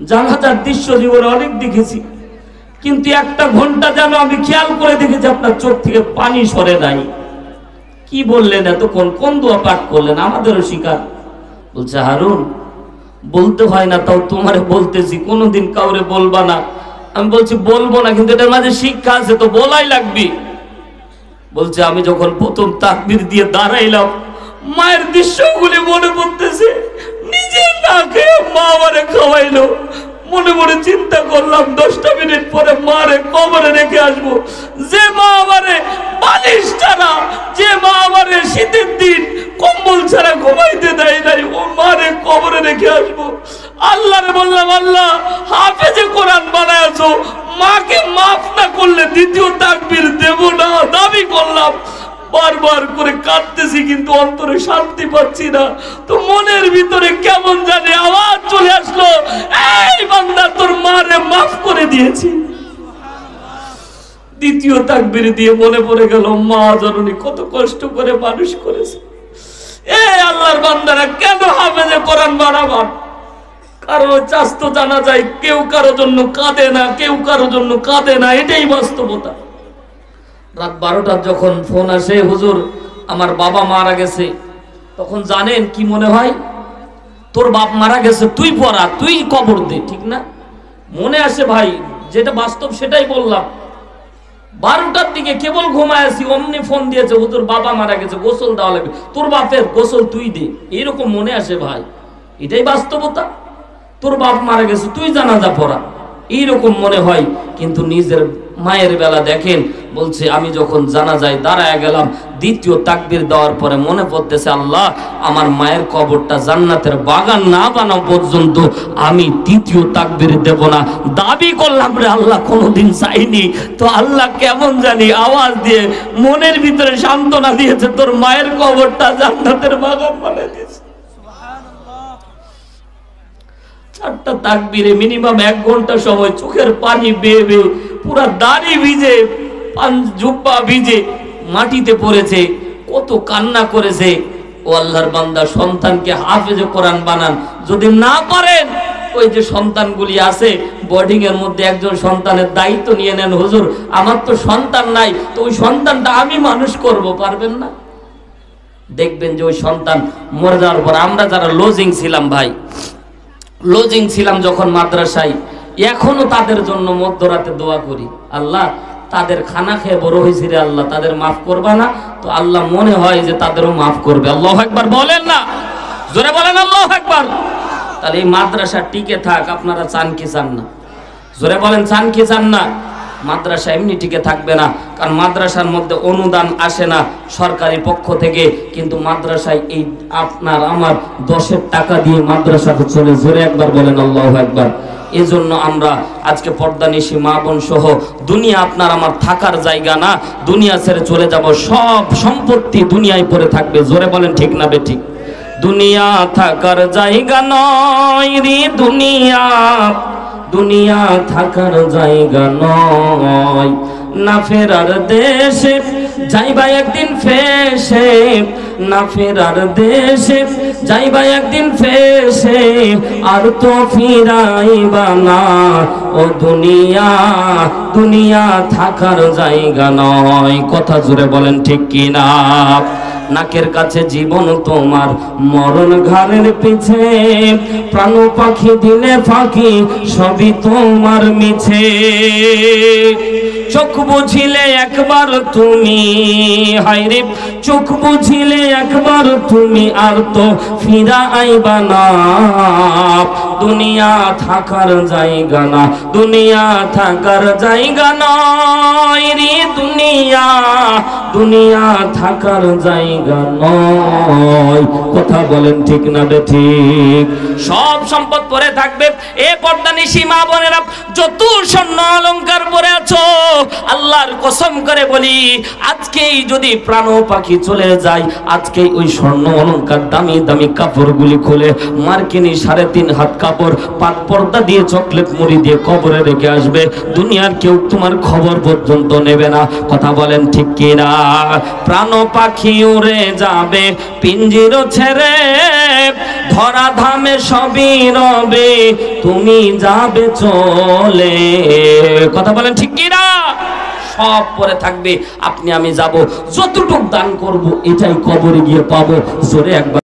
জানাজার দৃশ্য জীবনে অনেক দেখেছি, কিন্তু 1টা ঘন্টা যেন আমি খেয়াল করে দেখেছি আপনার চোখ থেকে পানি সরে নাই। কি বললেন এতক্ষণ? কোন দোয়া পাঠ করলেন? আমাদেরও শিকার। বলছে, হারুন বলতে হয় না, তাও তোমারে বলতেছি, কোনোদিন কাউরে বলবা না। আমি বলছি বলবো না, কিন্তু এটার মাঝে শিক্ষা আছে তো বলাই লাগবে। বলছে, আমি যখন প্রথম তাকবীর দিয়ে দাঁড়াইলাম, মায়ের দৃশ্যগুলি মনে পড়তেছে। নিজে না খেয়ে মা আমারে খাওয়াইলো, মনে মনে চিন্তা করলাম 10টা মিনিট পরে মারে কবরে রেখে আসবো। যে মা আমারে বালিশ ছাড়া, যে মা আমারে শীতের দিন কম্বল ছাড়া ঘুমাইতে দেয় নাই, ও মারে কবরে রেখে আসবো। আল্লাহরে বললাম, আল্লাহ হাফেজে কোরআন বানায়ছো, মাকে মাফ না করলে দ্বিতীয় তাকবীর দেব না। দাবি করলাম, বারবার করে কাঁদতেছি, কিন্তু অন্তরে শান্তি পাচ্ছি না। তো মনের ভিতরে কেমন জানি আওয়াজ চলে আসলো, এই বান্দা তোর মারে মাফ করে দিয়েছি। দ্বিতীয় তাকবীর দিয়ে মনে পড়ে গেল মা জননী কত কষ্ট করে মানুষ করেছে। এই আল্লাহর বান্দারা কেন হাফেজে কোরআন বানাবার? কারো চাস্ত জানা যায়, কেউ কারো জন্য কাঁদে না, কেউ কারো জন্য কাঁদে না, এটাই বাস্তবতা। রাত 12টার যখন ফোন আসে, হুজুর আমার বাবা মারা গেছে, তখন জানেন কি মনে হয়? তোর বাপ মারা গেছে, তুই পড়া, তুই কবর দে, ঠিক না? মনে আসে ভাই, যেটা বাস্তব সেটাই বললাম। 12টার দিকে কেবল ঘুমায় আছি, অমনি ফোন দিয়েছে, হুজুর বাবা মারা গেছে, গোসল দেওয়া লাগবে, তোর বাপের গোসল তুই দে। এইরকম মনে আসে ভাই, এটাই বাস্তবতা। তোর বাপ মারা গেছে, তুই জানাজা পড়া, এইরকম মনে হয়। কিন্তু নিজের মায়ের বেলা দেখেন, বলছে আমি যখন জানাজায় দাঁড়ায় গেলাম, দ্বিতীয় তাকবীর দেওয়ার পরে মনে পড়তেছে, আল্লাহ আমার মায়ের কবরটা জান্নাতের বাগান না বানাও পর্যন্ত আমি তৃতীয় তাকবীর দেব না। দাবি করলাম রে আল্লাহ, কোনোদিন চাইনি তো আল্লাহ কেমন জানি আওয়াজ দিয়ে মনের ভিতরে সান্ত্বনা দিয়েছে, তোর মায়ের কবরটা জান্নাতের বাগান বানিয়ে দিয়েছে। 4টা তাকবীরে মিনিমাম 1 ঘন্টা সময়, চোখের পানি বেয়ে বেয়ে, পুরা দাড়ি ভিজে, জুব্বা ভিজে মাটিতে পড়েছে, কত কান্না করেছে। ও আল্লাহর বান্দা, সন্তানকে হাফেজে কোরআন বানান। যদি না পারেন, ওই যে সন্তানগুলি আছে বোর্ডিং এর মধ্যে, একজন সন্তানের দায়িত্ব নিয়ে নেন, হুজুর আমার তো সন্তান নাই, তো ওই সন্তানটা আমি মানুষ করব, পারবেন না? দেখবেন যে ওই সন্তান মরে যাওয়ার পর, আমরা যারা লজিং ছিলাম ভাই, লজিং ছিলাম যখন মাদ্রাসায়, এখনো তাদের জন্য মধ্যরাতে দোয়া করি, আল্লাহ তাদের খানা খেয়ে বড় হয়েছি রে আল্লাহ, তাদের মাফ করবা না? তো আল্লাহ মনে হয় যে তাদেরও মাফ করবে। আল্লাহু আকবার বলেন না, জোরে বলেন আল্লাহু আকবার। তাহলে এই মাদ্রাসা টিকে থাক, আপনারা চান কি চান না? জোরে বলেন, চান কি চান না? মাদ্রাসা এমনি টিকে থাকবে না, কারণ মাদ্রাসার মধ্যে অনুদান আসে না সরকারি পক্ষ থেকে, কিন্তু মাদ্রাসায় এই আপনার আমার 10-এর টাকা দিয়ে মাদ্রাসাতে চলে। জোরে একবার বলেন আল্লাহু আকবার। এজন্য আমরা আজকে পর্দানিশী মা বোন সহ, দুনিয়া আপনার আমার থাকার জায়গা না, দুনিয়া ছেড়ে চলে যাব, সব সম্পত্তি দুনিয়ায় পড়ে থাকবে। জোরে বলেন ঠিক না বেঠিক? দুনিয়া থাকার জায়গা নয় রে দুনিয়া, দুনিয়া থাকার জায়গা নয়, না ফেরার দেশে যাইবা একদিন ফেসে, না ফেরার দেশে যাইবা একদিন ফেসে, আর তো ফিরাইবা না ও দুনিয়া, দুনিয়া থাকার জায়গা নয়। কথা জুড়ে বলেন ঠিক কিনা? নাকের কাছে জীবন তোমার, মরণ ঘাড়ের পিছে, প্রাণ পাখি দিলে ফাঁকি, সবই তোমার মিছে। চোখ বুঝিলে একবার তুমি, হায়রে চোখ বুঝিলে একবার তুমি, আর তো ফিরা আইবা না। দুনিয়া থাকার জায়গা না, দুনিয়া থাকার জায়গা নয় রে দুনিয়া, দুনিয়া থাকার জায়গা নয়। কথা বলেন ঠিক না ঠিক? সব সম্পদ পরে থাকবে। এ পর্দানিশী মা বোনেরা, যত স্বর্ণ অলংকার পরে আছো, আল্লাহর কসম করে বলি, আজকেই যদি প্রাণ পাখি চলে যায়, আজকেই ওই স্বর্ণ অলংকার দামি দামি কাপড়গুলি খুলে মার্কিনি 3.5 হাত কাপড় পাট পর্দা দিয়ে চকলেট মুড়ি দিয়ে কবরে রেখে আসবে। দুনিয়ার কেউ তোমার খবর পর্যন্ত নেবে না। কথা বলেন ঠিক কিনা? প্রাণ পাখি উড়ে যাবে পিঞ্জির ছেড়ে, ধরা ধামে সবই রবে, তুমি যাবে চলে। কথা বলেন ঠিক কিনা? সব পরে থাকবে, আপনি আমি যাব, যতটুক দান করব এটাই কবরে গিয়ে পাবো। জোরে একবার